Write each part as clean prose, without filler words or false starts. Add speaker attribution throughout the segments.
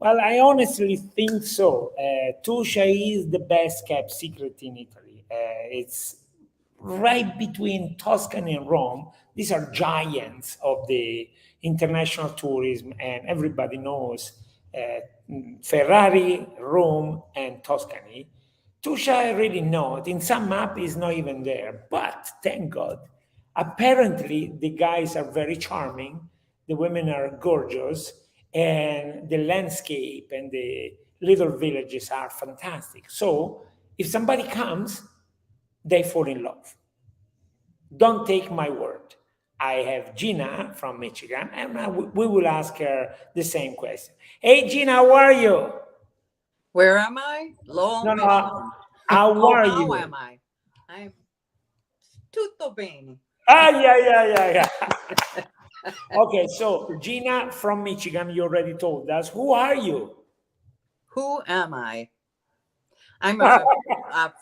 Speaker 1: Well, I honestly think so. Tuscia is the best kept secret in Italy. It's right between Tuscany and Rome. These are giants of the international tourism, and everybody knows Ferrari, Rome, and Tuscany. Tuscia, I really not. In some map, is not even there. But thank God, apparently the guys are very charming, the women are gorgeous, and the landscape and the little villages are fantastic. So if somebody comes, they fall in love. Don't take my word. I have Gina from Michigan, and we will ask her the same question. Hey, Gina, how are you?
Speaker 2: Where am I? Lowell,
Speaker 1: No, no.
Speaker 2: Michigan.
Speaker 1: How
Speaker 2: Oh,
Speaker 1: are
Speaker 2: how
Speaker 1: you?
Speaker 2: am I? I'm tutto bene.
Speaker 1: Ah, yeah, yeah, yeah, yeah. Okay, so Gina from Michigan, you already told us. Who are you?
Speaker 2: Who am I? I'm a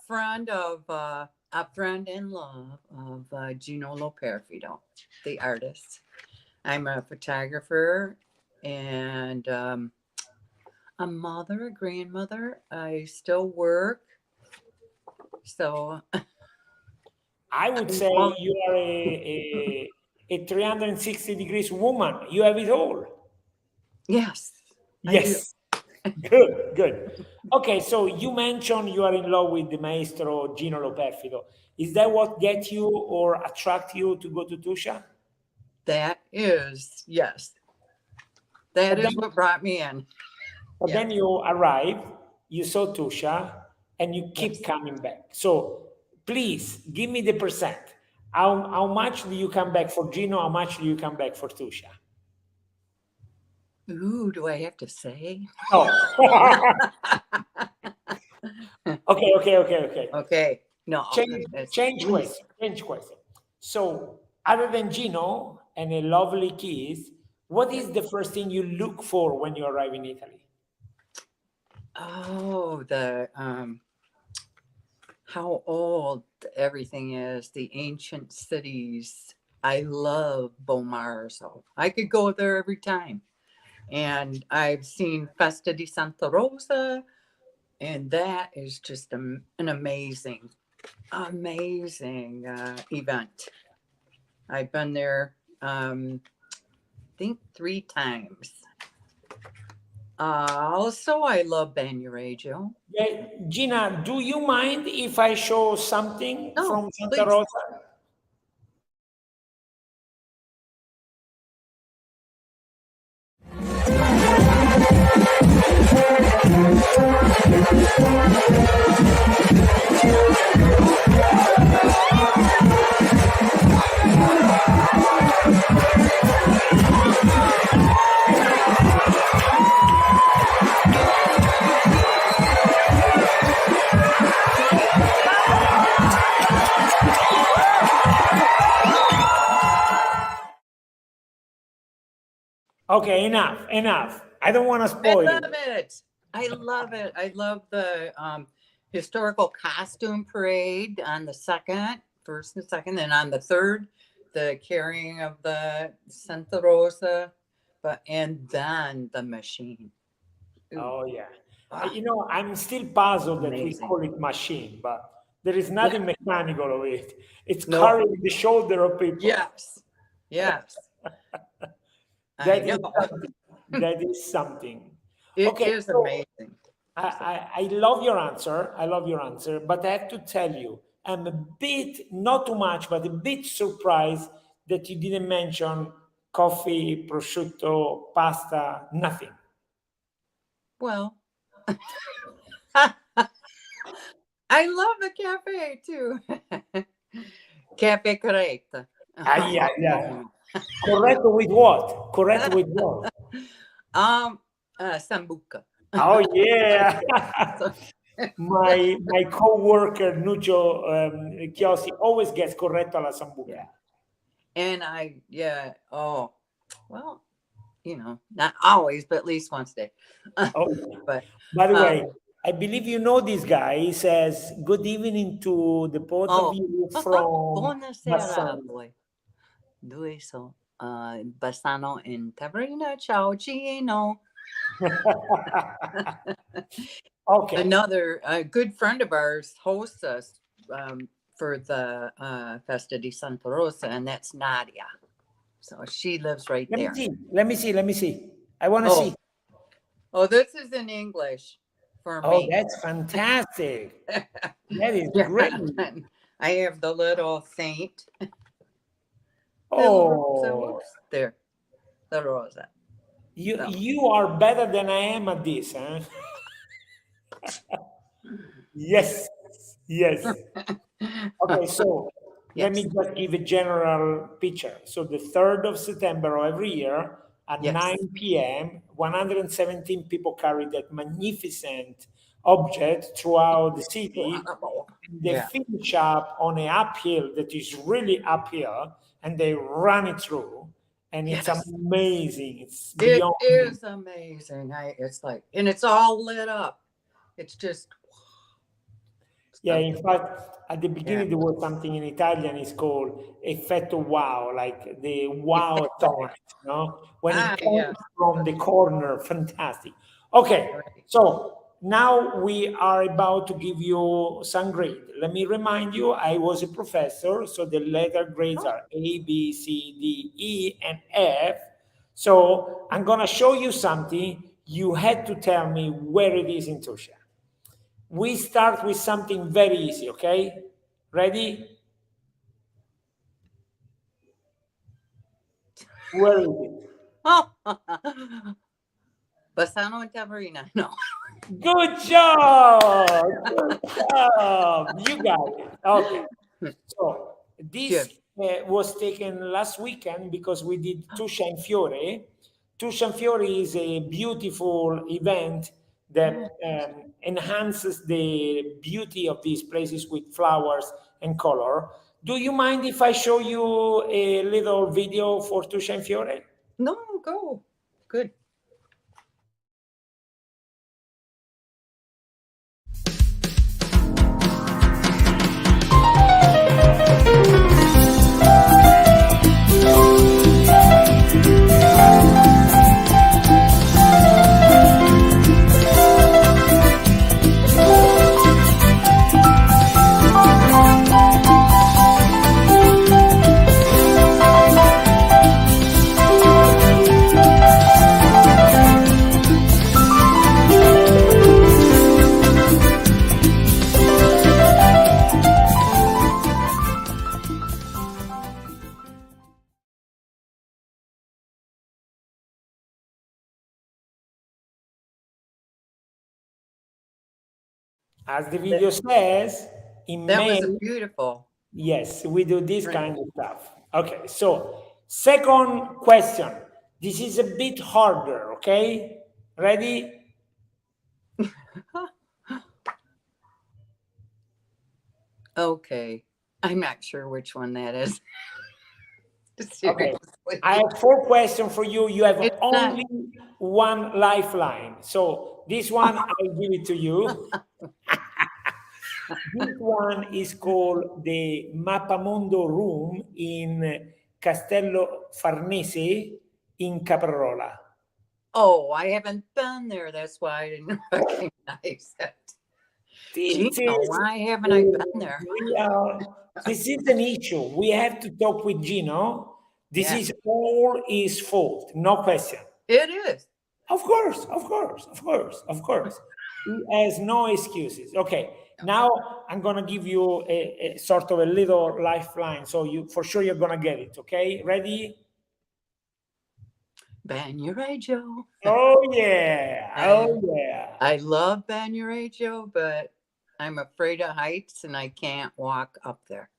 Speaker 2: friend of a friend in love of Gino Loperfido, the artist. I'm a photographer and a mother, a grandmother. I still work, so
Speaker 1: I would say
Speaker 2: well,
Speaker 1: you are a 360 degrees woman. You have it all.
Speaker 2: yes, I do.
Speaker 1: Yes. Good, good. Okay, so you mentioned you are in love with the maestro Gino Loperfido. Is that what get you or attract you to go to Tuscia?
Speaker 2: That is yes. That
Speaker 1: But
Speaker 2: is
Speaker 1: then,
Speaker 2: what brought me in.
Speaker 1: but
Speaker 2: Yes,
Speaker 1: then you arrived, you saw Tuscia, and you keep
Speaker 2: yes.
Speaker 1: coming back. So please give me the percent. How much do you come back for Gino? How much do you come back for Tuscia?
Speaker 2: Ooh, do I have to say?
Speaker 1: No. Okay, okay, okay, okay.
Speaker 2: Okay, no, it's
Speaker 1: Change
Speaker 2: least.
Speaker 1: question. Change question. So, other than Gino and a lovely kiss, what is the first thing you look for when you arrive in Italy?
Speaker 2: Oh, the how old everything is, the ancient cities. I love Bomarzo. I could go there every time. And I've seen Festa di Santa Rosa, and that is just an amazing, amazing event. I've been there, I think 3 times. Also, I love Bagnoregio.
Speaker 1: Yeah, Gina, do you mind if I show something
Speaker 2: No,
Speaker 1: from Santa
Speaker 2: please.
Speaker 1: Rosa? Okay, enough, enough. I don't want to
Speaker 2: I
Speaker 1: spoil
Speaker 2: love
Speaker 1: it.
Speaker 2: it. I love it. I love the historical costume parade on the second, first and second, and on the third, the carrying of the Santa Rosa, but and then the machine. Ooh,
Speaker 1: Oh, yeah.
Speaker 2: ah,
Speaker 1: You know, I'm still puzzled that we
Speaker 2: amazing.
Speaker 1: call it machine, but there is
Speaker 2: Yeah.
Speaker 1: nothing mechanical of it. It's
Speaker 2: No.
Speaker 1: carrying the shoulder of people.
Speaker 2: Yes. Yes. I
Speaker 1: That is
Speaker 2: know.
Speaker 1: something. That is something.
Speaker 2: It
Speaker 1: Okay,
Speaker 2: is
Speaker 1: so
Speaker 2: amazing. So,
Speaker 1: I love your answer. I love your answer, but I have to tell you, I'm a bit, not too much, but a bit surprised that you didn't mention coffee, prosciutto, pasta, nothing.
Speaker 2: well, I love the cafe too. Cafe Corretta.
Speaker 1: Ah, yeah,
Speaker 2: Oh,
Speaker 1: yeah.
Speaker 2: buono.
Speaker 1: Correct with what? Correct with what?
Speaker 2: um, Sambuca.
Speaker 1: Oh, yeah.
Speaker 2: So,
Speaker 1: My co-worker Nuccio Chiosi always gets corretto alla sambuca.
Speaker 2: yeah, and yeah. Oh, well, not always, but at least once a day.
Speaker 1: Oh, yeah.
Speaker 2: But
Speaker 1: By the way,
Speaker 2: um,
Speaker 1: I believe you know this guy. He says, "Good evening to the both of
Speaker 2: oh,
Speaker 1: you from
Speaker 2: buonasera,
Speaker 1: Bassano."
Speaker 2: boy. Due so, Bassano in Taverna. Ciao, Gino.
Speaker 1: Okay.
Speaker 2: Another a good friend of ours hosts us for the Festa di Santa Rosa, and that's Nadia. So she lives right
Speaker 1: Let me
Speaker 2: there.
Speaker 1: see. Let me see. Let me see. I want to
Speaker 2: Oh,
Speaker 1: see.
Speaker 2: oh, this is in English for
Speaker 1: Oh,
Speaker 2: me.
Speaker 1: that's fantastic. That is
Speaker 2: Yeah,
Speaker 1: great.
Speaker 2: I have the little saint, little Rosa.
Speaker 1: Oh,
Speaker 2: Whoops, there, the Rosa.
Speaker 1: you
Speaker 2: So,
Speaker 1: you are better than I am at this, huh? Yes, yes. Okay, so let me
Speaker 2: yes,
Speaker 1: just give a general picture. So the 3rd of September of every year at
Speaker 2: yes.
Speaker 1: 9 p.m., 117 people carry that magnificent object throughout the city.
Speaker 2: Wow.
Speaker 1: They
Speaker 2: Yeah.
Speaker 1: finish up on an uphill that is really uphill, and they run it through, and it's
Speaker 2: Yes.
Speaker 1: amazing. It's
Speaker 2: It
Speaker 1: beyond.
Speaker 2: is amazing. It's like, and it's all lit up. It's just
Speaker 1: Yeah, in
Speaker 2: something.
Speaker 1: fact, at the
Speaker 2: Yeah.
Speaker 1: beginning there was something in Italian. It's called effetto wow, like the wow
Speaker 2: Effetto.
Speaker 1: effect. You know, when
Speaker 2: Ah,
Speaker 1: it comes
Speaker 2: yeah.
Speaker 1: from the corner, fantastic. Okay,
Speaker 2: Right.
Speaker 1: so now we are about to give you some grade. Let me remind you, I was a professor, so the letter grades
Speaker 2: Oh,
Speaker 1: are A, B, C, D, E, and F. So I'm gonna show you something. You had to tell me where it is in Tuscia. We start with something very easy, okay? Ready? Where is it?
Speaker 2: oh. Bassano and Taverina. No.
Speaker 1: Good job! Good job! You got it. Okay. So this
Speaker 2: Good.
Speaker 1: was taken last weekend because we did Tuscia and Fiore. Tuscia and Fiore is a beautiful event
Speaker 2: Oh,
Speaker 1: that enhances the beauty of these places with flowers and color. Do you mind if I show you a little video for Tuscia and Fiore?
Speaker 2: no, go. Good.
Speaker 1: As the
Speaker 2: That,
Speaker 1: video says, in
Speaker 2: that
Speaker 1: May,
Speaker 2: was a beautiful
Speaker 1: yes, we do this
Speaker 2: print.
Speaker 1: kind of stuff. Okay, so second question. This is a bit harder, okay? Ready?
Speaker 2: Okay. I'm not sure which one that is.
Speaker 1: Okay. I
Speaker 2: Seriously.
Speaker 1: have four questions for you. You have
Speaker 2: It's not.
Speaker 1: only one lifeline. So this one, I'll give it to you. This one is called the Mappamondo Room in Castello Farnese in Caprarola.
Speaker 2: Oh, I haven't been there. That's why I didn't recognize it.
Speaker 1: This
Speaker 2: Gina,
Speaker 1: is
Speaker 2: why haven't I
Speaker 1: a
Speaker 2: been there?
Speaker 1: real, this is an issue. We have to talk with Gino. This
Speaker 2: Yeah,
Speaker 1: is all his fault, no question.
Speaker 2: it is.
Speaker 1: Of course, of course, of course, of course. He has no excuses. Okay, now I'm gonna give you a sort of a little lifeline, so you for sure you're gonna get it. Okay, ready?
Speaker 2: Banuraggio.
Speaker 1: Oh yeah,
Speaker 2: I
Speaker 1: oh yeah.
Speaker 2: I love Banuraggio, but I'm afraid of heights and I can't walk up there.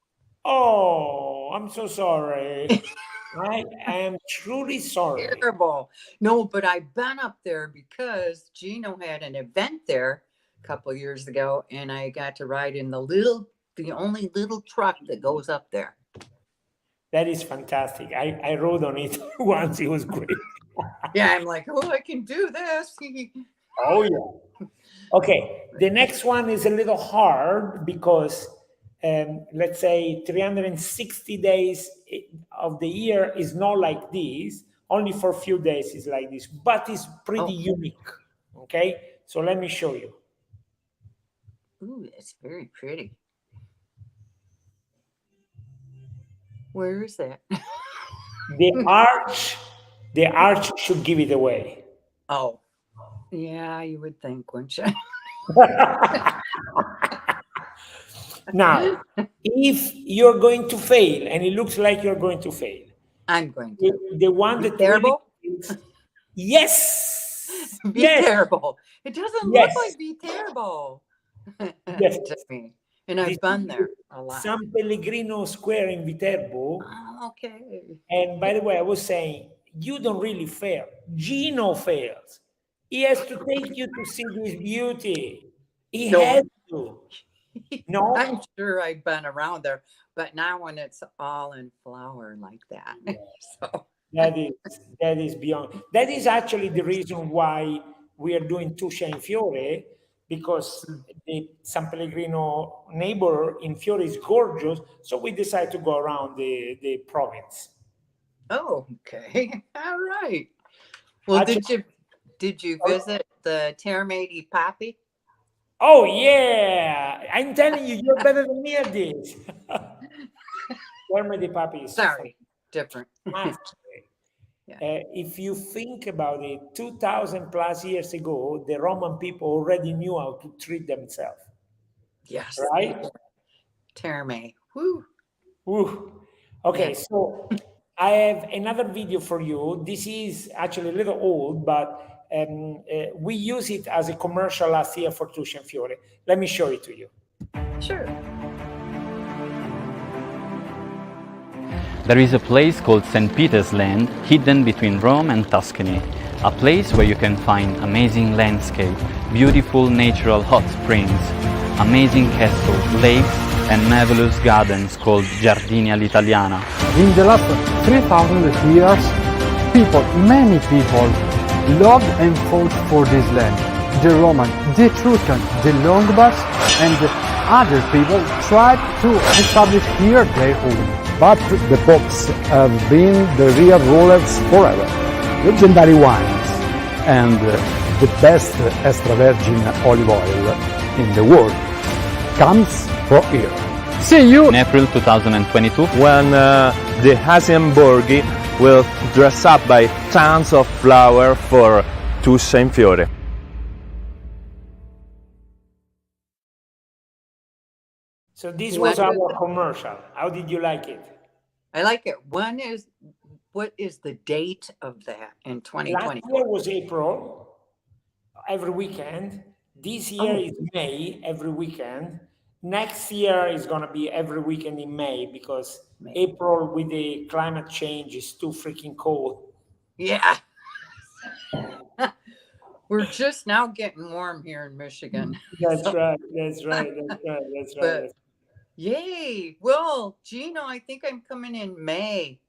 Speaker 1: Oh, I'm so sorry. I am truly sorry.
Speaker 2: Terrible. No, but I've been up there because Gino had an event there a couple years ago, and I got to ride in the only little truck that goes up there.
Speaker 1: That is fantastic. I rode on it once. It was great.
Speaker 2: Yeah, I'm like, oh, I can do this.
Speaker 1: Oh yeah. Okay, the next one is a little hard because let's say 360 days of the year is not like this. Only for a few days is like this, but it's pretty
Speaker 2: Oh,
Speaker 1: unique. Okay, so let me show you.
Speaker 2: ooh, it's very pretty. Where is that?
Speaker 1: The arch, the arch should give it away.
Speaker 2: Oh, yeah, you would think, wouldn't you?
Speaker 1: Now, if you're going to fail, and it looks like you're going to fail,
Speaker 2: I'm going
Speaker 1: the,
Speaker 2: to.
Speaker 1: the one
Speaker 2: Be
Speaker 1: that really
Speaker 2: terrible.
Speaker 1: fails, yes,
Speaker 2: Be
Speaker 1: yes,
Speaker 2: terrible. It doesn't look
Speaker 1: yes,
Speaker 2: like be terrible
Speaker 1: yes.
Speaker 2: to me. And
Speaker 1: This
Speaker 2: I've been
Speaker 1: is
Speaker 2: there a lot.
Speaker 1: San Pellegrino Square in Viterbo.
Speaker 2: Oh, okay.
Speaker 1: And by the way, I was saying, you don't really fail. Gino fails. He has to take you to see this beauty. He
Speaker 2: No,
Speaker 1: has to. No?
Speaker 2: I'm sure I've been around there, but not when it's all in flower like that. So,
Speaker 1: That is that is beyond. That is actually the reason why we are doing Tuscia in Fiore, because the San Pellegrino neighbor in Fiore is gorgeous. So we decided to go around the province.
Speaker 2: oh, okay. All right. Well,
Speaker 1: Actually,
Speaker 2: did you visit the Terramati Poppy?
Speaker 1: oh yeah, I'm telling you, you're better than me at this. Where the puppy is
Speaker 2: Sorry, different.
Speaker 1: fantastic.
Speaker 2: Yeah.
Speaker 1: If you think about it, 2000 plus years ago, the Roman people already knew how to treat themselves,
Speaker 2: Yes, they
Speaker 1: right?
Speaker 2: did. Terramay. Woo.
Speaker 1: Woo.
Speaker 2: Yeah.
Speaker 1: Okay, so I have another video for you. This is actually a little old, but we use it as a commercial last year for Tuscia and Fiore. Let me show it to you.
Speaker 2: Sure.
Speaker 3: There is a place called St. Peter's Land, hidden between Rome and Tuscany. A place where you can find amazing landscape, beautiful natural hot springs, amazing castles, lakes, and marvelous gardens called Giardini all'Italiana.
Speaker 4: In the last 3,000 years, many people loved and fought for this land. The Romans, the Etruscan, the Longobards, and other people tried to establish here their home.
Speaker 5: But the popes have been the real rulers forever. Legendary wines and the best extra virgin olive oil in the world comes from here.
Speaker 4: See you
Speaker 3: In April 2022,
Speaker 6: when the Hasienborghi will dress up by tons of flower for Tuscia in Fiore.
Speaker 1: So this was our commercial. How did you like it?
Speaker 2: I like it. What is the date of that in
Speaker 1: Last
Speaker 2: 2020?
Speaker 1: year was April, every weekend. This year
Speaker 2: Oh.
Speaker 1: is May, every weekend. Next year is going to be every weekend in May, because
Speaker 2: May.
Speaker 1: April with the climate change is too freaking cold.
Speaker 2: Yeah. We're just now getting warm here in Michigan.
Speaker 1: That's
Speaker 2: So,
Speaker 1: right. That's right. That's right. That's
Speaker 2: but
Speaker 1: right.
Speaker 2: yay. Well, Gino, I think I'm coming in May.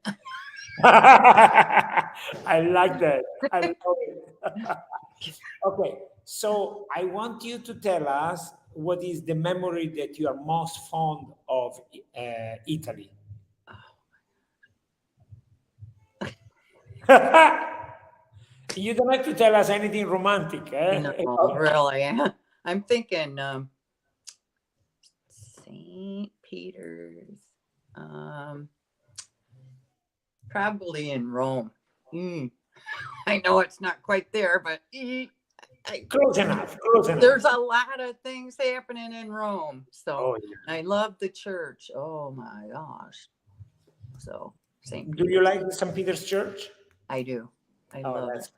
Speaker 1: I like that. I love it. Okay, so I want you to tell us what is the memory that you are most fond of Italy. You don't have to tell us anything romantic, eh?
Speaker 2: No, really. I'm thinking St. Peter's. Probably in Rome. I know it's not quite there, but
Speaker 1: Close enough. Close enough.
Speaker 2: there's a lot of things happening in Rome. So
Speaker 1: Oh, yeah.
Speaker 2: I love the church. Oh my gosh. So St.
Speaker 1: Do you like the St. Peter's Church?
Speaker 2: I do. I
Speaker 1: Oh,
Speaker 2: love
Speaker 1: that's
Speaker 2: it.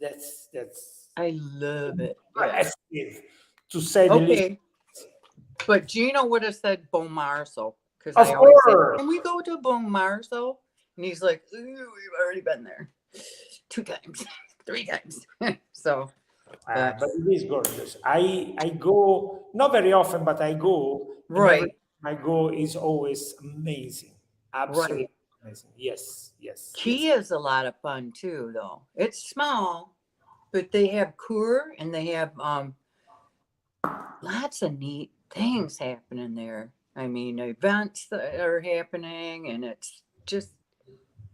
Speaker 1: gorgeous. That's
Speaker 2: I love it. Yeah.
Speaker 1: impressive, to say the least.
Speaker 2: Okay. But Gino would have said Bon Marzo, because
Speaker 1: Of
Speaker 2: I always say,
Speaker 1: course.
Speaker 2: can we go to Bon Marzo? And he's like, ooh, we've already been there 2 times, 3 times. So,
Speaker 1: But it is gorgeous. I go not very often, but I go. and
Speaker 2: right,
Speaker 1: every time I go is always amazing. Absolutely
Speaker 2: right.
Speaker 1: amazing. Yes, yes.
Speaker 2: Key is a lot of fun too, though. It's small, but they have Kur and they have lots of neat things happening there. I mean, events that are happening, and it's just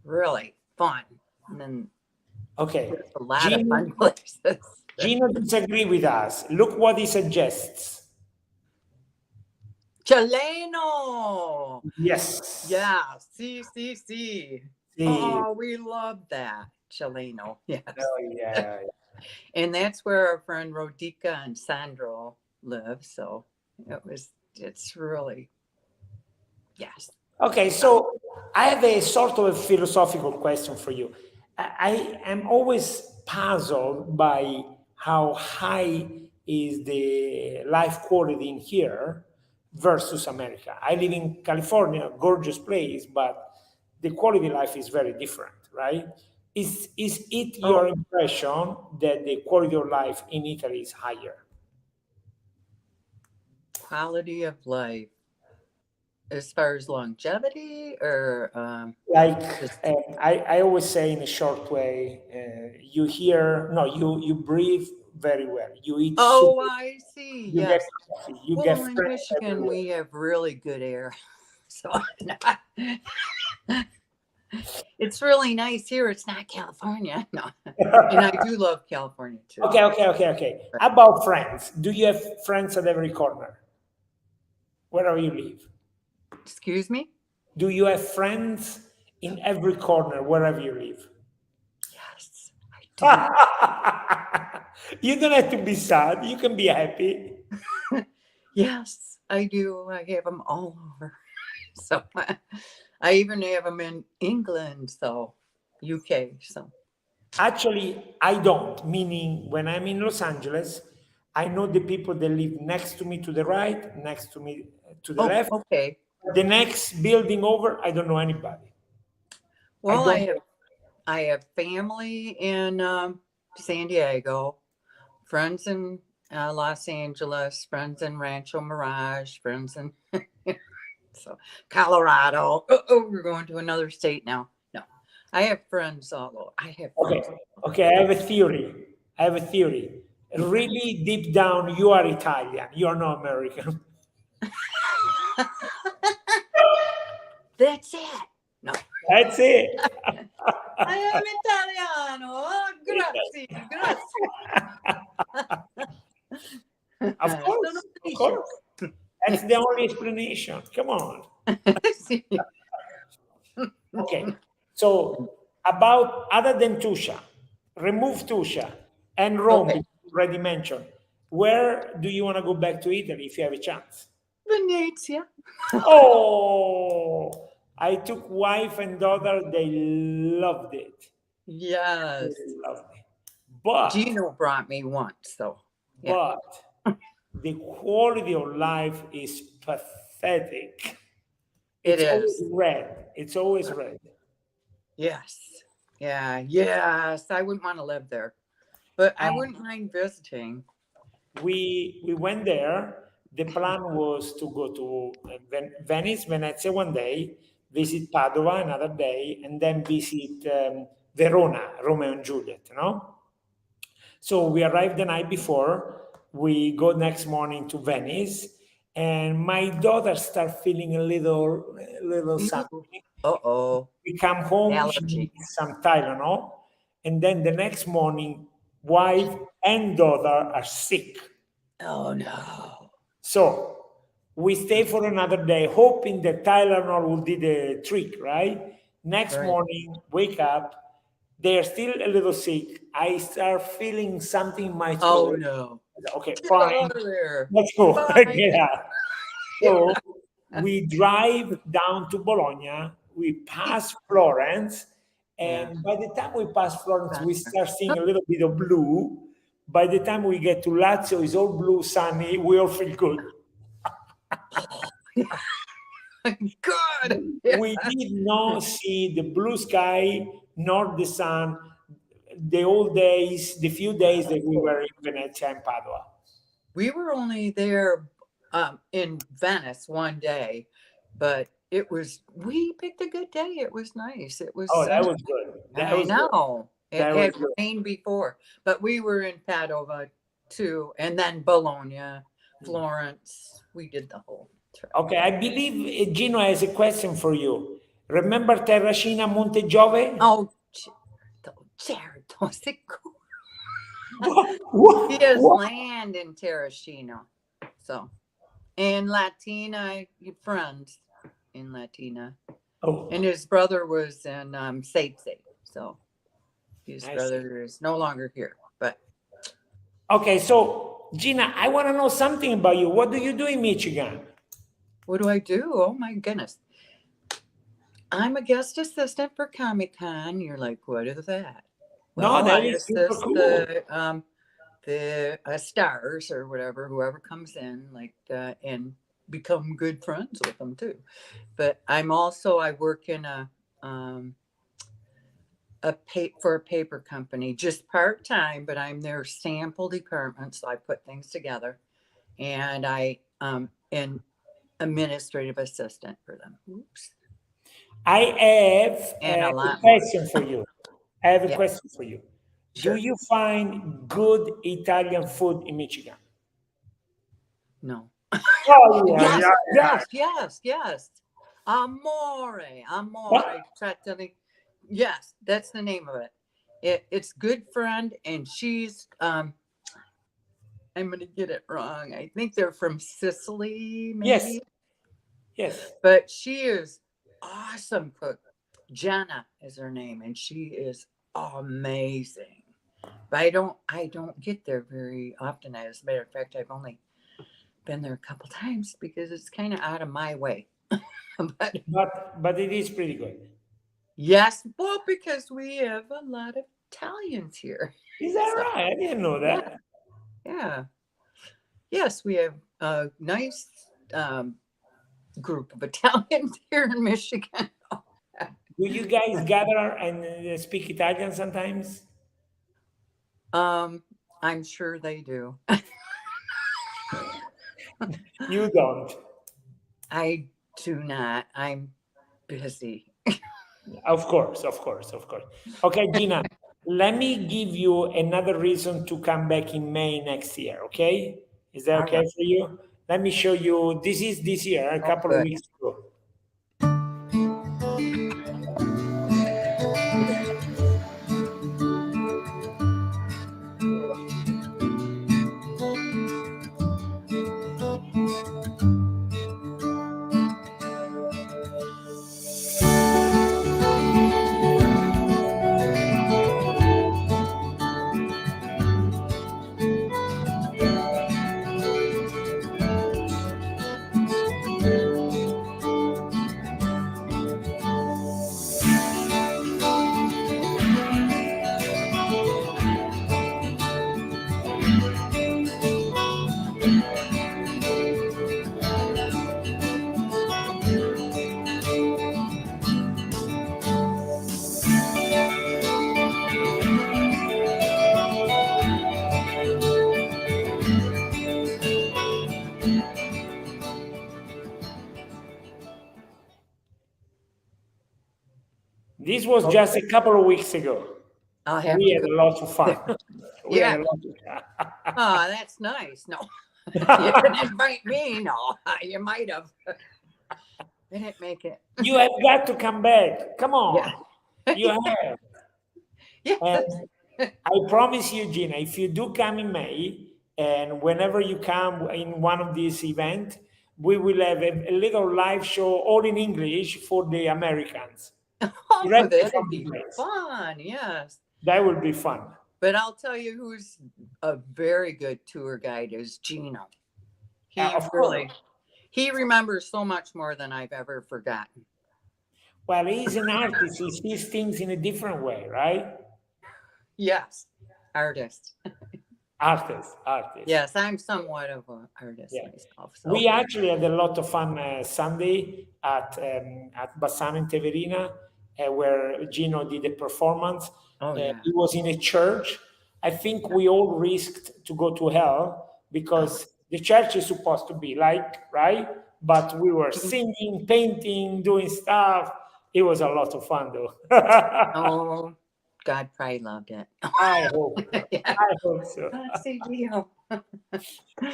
Speaker 2: really fun. And then
Speaker 1: Okay.
Speaker 2: there's a lot of fun
Speaker 1: Gino,
Speaker 2: places.
Speaker 1: Gino disagree with us. Look what he suggests.
Speaker 2: Chileno.
Speaker 1: Yes.
Speaker 2: Yeah. See. Oh, we love that. Chileno. Yes.
Speaker 1: Oh, yeah.
Speaker 2: And that's where our friend Rodica and Sandro live. So it's really, yes.
Speaker 1: Okay, so I have a sort of a philosophical question for you. I am always puzzled by how high is the life quality in here versus America. I live in California, gorgeous place, but the quality of life is very different, right? Is it your impression that the quality of life in Italy is higher?
Speaker 2: Quality of life as far as longevity or
Speaker 1: Like
Speaker 2: just,
Speaker 1: I always say in a short way, you hear no, you breathe very well. You eat soup,
Speaker 2: I see.
Speaker 1: you get
Speaker 2: Yes.
Speaker 1: coffee, you
Speaker 2: Well,
Speaker 1: get
Speaker 2: in
Speaker 1: fresh
Speaker 2: Michigan,
Speaker 1: everywhere.
Speaker 2: we have really good air. So it's really nice here. It's not California. No. And I do love California too.
Speaker 1: Okay. How about friends? Do you have friends at every corner? Wherever you live?
Speaker 2: Excuse me?
Speaker 1: Do you have friends in every corner wherever you live?
Speaker 2: Yes, I do.
Speaker 1: You don't have to be sad. You can be happy.
Speaker 2: Yes, I do. I have them all over. So I even have them in England, so UK. So
Speaker 1: Actually, I don't. Meaning, when I'm in Los Angeles, I know the people that live next to me to the right, next to me to the left.
Speaker 2: okay.
Speaker 1: The next building over, I don't know anybody.
Speaker 2: Well,
Speaker 1: don't know.
Speaker 2: I have family in San Diego, friends in Los Angeles, friends in Rancho Mirage, friends in so Colorado. We're going to another state now. No, I have friends all over. I have friends.
Speaker 1: Okay. I have a theory. Really deep down, you are Italian. You are not American.
Speaker 2: That's it. No,
Speaker 1: That's it.
Speaker 2: I am Italiano. Grazie.
Speaker 1: Of course.
Speaker 2: Sono
Speaker 1: Of
Speaker 2: felice.
Speaker 1: course. That's the only explanation. Come on.
Speaker 2: Sì.
Speaker 1: Okay. So about other than Tuscia, remove Tuscia and Rome,
Speaker 2: Okay.
Speaker 1: you already mentioned. Where do you want to go back to Italy if you have a chance?
Speaker 2: Venezia.
Speaker 1: Oh, I took wife and daughter. They loved it.
Speaker 2: Yes.
Speaker 1: They loved it. But
Speaker 2: Gino brought me once, so yeah.
Speaker 1: but the quality of life is pathetic.
Speaker 2: It
Speaker 1: It's always
Speaker 2: is.
Speaker 1: red. It's always red.
Speaker 2: Yes. Yeah. Yes. I wouldn't want to live there, but I wouldn't mind visiting.
Speaker 1: We went there. The plan was to go to Venice, Venezia one day, visit Padua another day, and then visit Verona, Romeo and Juliet. No. So we arrived the night before. We go next morning to Venice, and my daughter start feeling a little something.
Speaker 2: Uh-oh.
Speaker 1: We come home, she
Speaker 2: Allergy.
Speaker 1: needs some Tylenol, and then the next morning, wife and daughter are sick.
Speaker 2: Oh no.
Speaker 1: So we stay for another day, hoping that Tylenol will do the trick, right? Next
Speaker 2: Right.
Speaker 1: morning, wake up, they're still a little sick. I start feeling something in my
Speaker 2: Oh
Speaker 1: throat.
Speaker 2: no.
Speaker 1: Okay,
Speaker 2: Get
Speaker 1: fine.
Speaker 2: out of there.
Speaker 1: Let's go.
Speaker 2: Bye.
Speaker 1: Get out. So we drive down to Bologna. We pass Florence. And by the time we pass Florence, we start seeing a little bit of blue. By the time we get to Lazio, it's all blue, sunny. We all feel good.
Speaker 2: Good.
Speaker 1: We did not see the blue sky nor the sun the old days, the few days that we were in Venezia and Padua.
Speaker 2: We were only there in Venice one day, but we picked a good day. It was nice. It was
Speaker 1: Oh, that
Speaker 2: sunny.
Speaker 1: was good. That
Speaker 2: I
Speaker 1: was good.
Speaker 2: know.
Speaker 1: That
Speaker 2: It
Speaker 1: was
Speaker 2: had
Speaker 1: good.
Speaker 2: rained before, but we were in Padova too, and then Bologna, Florence. We did the whole trip.
Speaker 1: Okay, I believe Gino has a question for you. Remember Terracina Monte Giove?
Speaker 2: Oh, Certo, sicuro. He
Speaker 1: What?
Speaker 2: has
Speaker 1: What?
Speaker 2: land in Terracino. So, and Latina friends in Latina.
Speaker 1: Oh,
Speaker 2: And his brother was in Safety. So his
Speaker 1: I see.
Speaker 2: brother is no longer here. But
Speaker 1: Okay, so Gina, I want to know something about you. What do you do in Michigan?
Speaker 2: what do I do? Oh my goodness. I'm a guest assistant for Comic Con. You're like, what is that?
Speaker 1: No,
Speaker 2: Well,
Speaker 1: that
Speaker 2: I
Speaker 1: is super
Speaker 2: assist
Speaker 1: cool.
Speaker 2: the stars or whoever comes in, like, and become good friends with them too. But I work in for a paper company, just part time. But I'm their sample department, so I put things together, and I an administrative assistant for them. Oops.
Speaker 1: I have
Speaker 2: And a
Speaker 1: a
Speaker 2: lot more.
Speaker 1: question for you. I have a
Speaker 2: Yeah,
Speaker 1: question for you. Do
Speaker 2: sure.
Speaker 1: you find good Italian food in Michigan?
Speaker 2: No.
Speaker 1: Oh,
Speaker 2: Yes,
Speaker 1: yeah.
Speaker 2: yes. Amore,
Speaker 1: What?
Speaker 2: Trattori. Yes, that's the name of it. It's good friend, and she's I'm gonna get it wrong. I think they're from Sicily,
Speaker 1: Yes,
Speaker 2: maybe.
Speaker 1: yes.
Speaker 2: But she is awesome cook. Jenna is her name, and she is amazing. But I don't get there very often. As a matter of fact, I've only been there a couple times because it's kind of out of my way.
Speaker 1: But it is pretty good.
Speaker 2: Yes, well, because we have a lot of Italians here.
Speaker 1: Is that
Speaker 2: So,
Speaker 1: right? I didn't know
Speaker 2: yeah,
Speaker 1: that.
Speaker 2: yeah. Yes, we have a nice group of Italians here in Michigan.
Speaker 1: Do you guys gather and speak Italian sometimes?
Speaker 2: I'm sure they do.
Speaker 1: You don't.
Speaker 2: I do not. I'm busy.
Speaker 1: Of course, of course, of course. Okay, Gina, let me give you another reason to come back in May next year, okay? Is that
Speaker 2: All
Speaker 1: okay
Speaker 2: right.
Speaker 1: for you? Let me show you. This is this year, a
Speaker 2: Oh,
Speaker 1: couple of
Speaker 2: good.
Speaker 1: weeks ago. This was just a couple of weeks ago.
Speaker 2: I'll have
Speaker 1: We
Speaker 2: to
Speaker 1: had
Speaker 2: go
Speaker 1: a lot of fun.
Speaker 2: there.
Speaker 1: We had
Speaker 2: Yeah.
Speaker 1: a lot of
Speaker 2: Oh, that's nice. No, you
Speaker 1: fun.
Speaker 2: didn't invite me. No, you might have. I didn't make it.
Speaker 1: You have got to come back. Come on.
Speaker 2: Yeah.
Speaker 1: You have.
Speaker 2: Yes.
Speaker 1: And I promise you, Gina, if you do come in May, and whenever you come in one of these events, we will have a little live show all in English for the Americans.
Speaker 2: Oh,
Speaker 1: Directly
Speaker 2: that'd
Speaker 1: from the
Speaker 2: be
Speaker 1: place.
Speaker 2: fun. Yes.
Speaker 1: That will be fun.
Speaker 2: But I'll tell you who's a very good tour guide is Gina. He
Speaker 1: Of
Speaker 2: really,
Speaker 1: course.
Speaker 2: he remembers so much more than I've ever forgotten.
Speaker 1: Well, he's an artist. He sees things in a different way, right?
Speaker 2: Yes. Artist.
Speaker 1: Artist.
Speaker 2: Yes, I'm somewhat of an artist
Speaker 1: Yeah.
Speaker 2: myself. So.
Speaker 1: We actually had a lot of fun Sunday at Bassano in Teverina, where Gino did a performance.
Speaker 2: Oh, yeah.
Speaker 1: It was in a church. I think we all risked to go to hell because the church is supposed to be like, right? But we were singing, painting, doing stuff. It was a lot of fun, though.
Speaker 2: Oh, God probably loved it.
Speaker 1: I hope so.
Speaker 2: Yeah.
Speaker 1: I hope so.
Speaker 2: Let's see, Leo.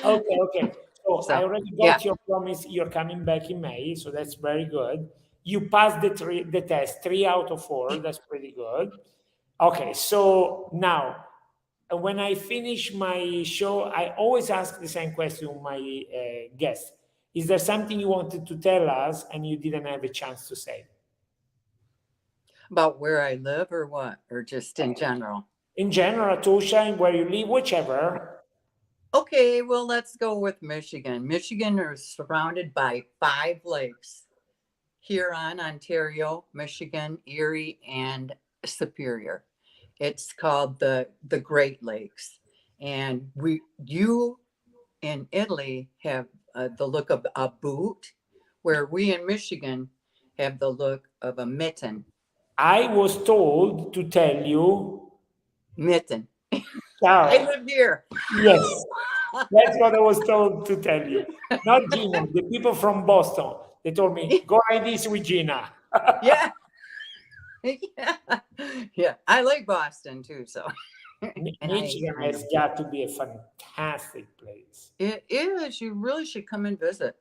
Speaker 1: Okay. So I already
Speaker 2: yeah.
Speaker 1: got your promise. You're coming back in May, so that's very good. You passed the test, 3 out of 4. That's pretty good. Okay, so now when I finish my show, I always ask the same question to my guests. Is there something you wanted to tell us and you didn't have a chance to say?
Speaker 2: About where I live or what? Or just in general?
Speaker 1: In general, Tuscia, where you live, whichever.
Speaker 2: Okay, well, let's go with Michigan. Michigan is surrounded by 5 lakes. Huron, Ontario, Michigan, Erie, and Superior. It's called the Great Lakes. And you in Italy have the look of a boot, where we in Michigan have the look of a mitten.
Speaker 1: I was told to tell you.
Speaker 2: Mitten.
Speaker 1: Ciao.
Speaker 2: I live here.
Speaker 1: Yes, that's what I was told to tell you. Not Gina, the people from Boston. They told me, go like this with Gina.
Speaker 2: Yeah. Yeah. Yeah. I like Boston too, so.
Speaker 1: Michigan has got to be a fantastic place.
Speaker 2: It is. You really should come and visit.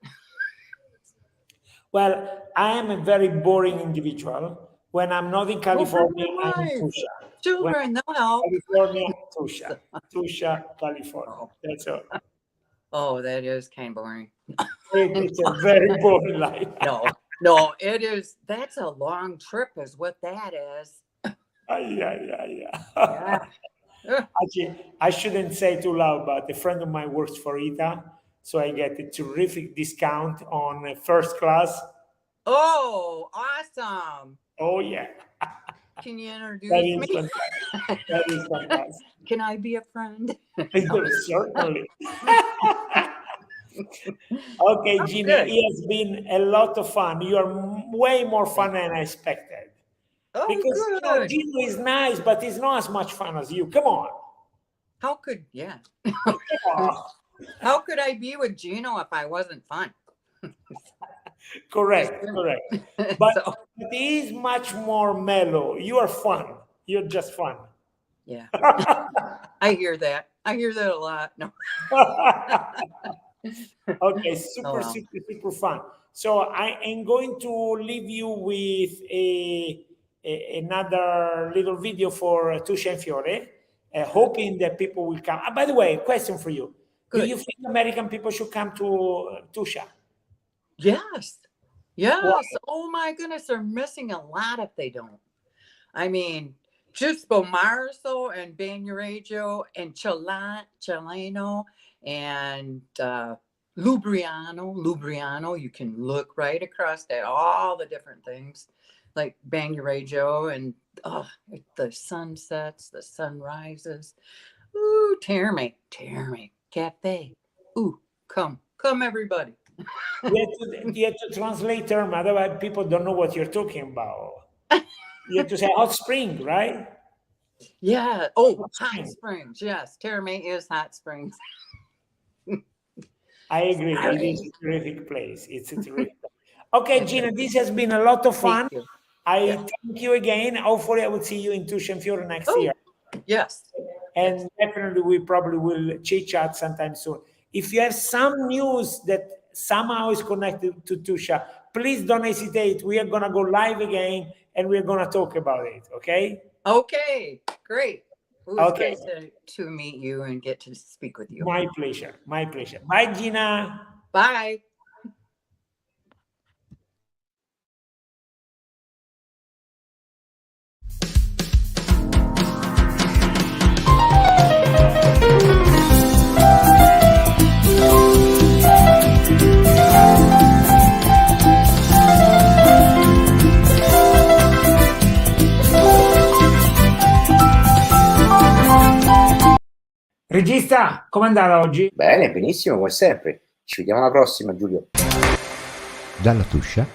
Speaker 1: Well, I am a very boring individual. When I'm not in California, I'm in Tuscia.
Speaker 2: Children, they'll help.
Speaker 1: California, Tuscia. Tuscia, California. That's all.
Speaker 2: Oh, that is kind of boring.
Speaker 1: It's a very boring life.
Speaker 2: No, it is. That's a long trip, is what that is.
Speaker 1: Yeah. Actually, I shouldn't say too loud, but a friend of mine works for ITA, so I get a terrific discount on first class.
Speaker 2: Oh, awesome.
Speaker 1: Oh, yeah.
Speaker 2: Can you introduce
Speaker 1: That is
Speaker 2: me?
Speaker 1: fantastic. That is fantastic.
Speaker 2: Can I be a friend?
Speaker 1: Certainly. Okay, Gina, it has been a lot of fun. You are way more fun than I expected.
Speaker 2: Oh,
Speaker 1: Because
Speaker 2: good.
Speaker 1: Gina is nice, but it's not as much fun as you. Come on.
Speaker 2: How could, yeah.
Speaker 1: Come on.
Speaker 2: How could I be with Gino if I wasn't fun?
Speaker 1: Correct. But
Speaker 2: So,
Speaker 1: it is much more mellow. You are fun. You're just fun.
Speaker 2: yeah. I hear that. I hear that a lot. No.
Speaker 1: Okay, super fun. So I am going to leave you with another little video for Tuscia and Fiore, hoping that people will come. By the way, question for you.
Speaker 2: Good.
Speaker 1: Do you think American people should come to Tuscia?
Speaker 2: Yes.
Speaker 1: Why?
Speaker 2: Oh my goodness, they're missing a lot if they don't. I mean, just Bomarzo and Bagnoregio and Celano and Lubriano. You can look right across at all the different things like Bagnoregio and the sunsets, the sunrises. Ooh, Terme Cafe. Ooh, come everybody.
Speaker 1: You have to translate term, otherwise people don't know what you're talking about. You have to say hot spring, right?
Speaker 2: Yeah. Oh, hot springs. Yes, Terme is hot springs.
Speaker 1: I agree. It is a terrific place. It's a terrific place. Okay, Gina, this has been a lot of fun.
Speaker 2: Thank you.
Speaker 1: Thank you again. Hopefully I will see you in Tuscia and Fiore next year.
Speaker 2: Yes.
Speaker 1: And definitely we probably will chit-chat sometime soon. If you have some news that somehow is connected to Tuscia, please don't hesitate. We are going to go live again and we're going to talk about it, okay?
Speaker 2: Okay, great. It was
Speaker 1: Okay.
Speaker 2: great to meet you and get to speak with you.
Speaker 1: My pleasure. Bye, Gina.
Speaker 2: Bye.
Speaker 1: Regista, com'è andata oggi?
Speaker 7: Bene, benissimo, come sempre. Ci vediamo alla prossima, Giulio.
Speaker 8: Dalla Tuscia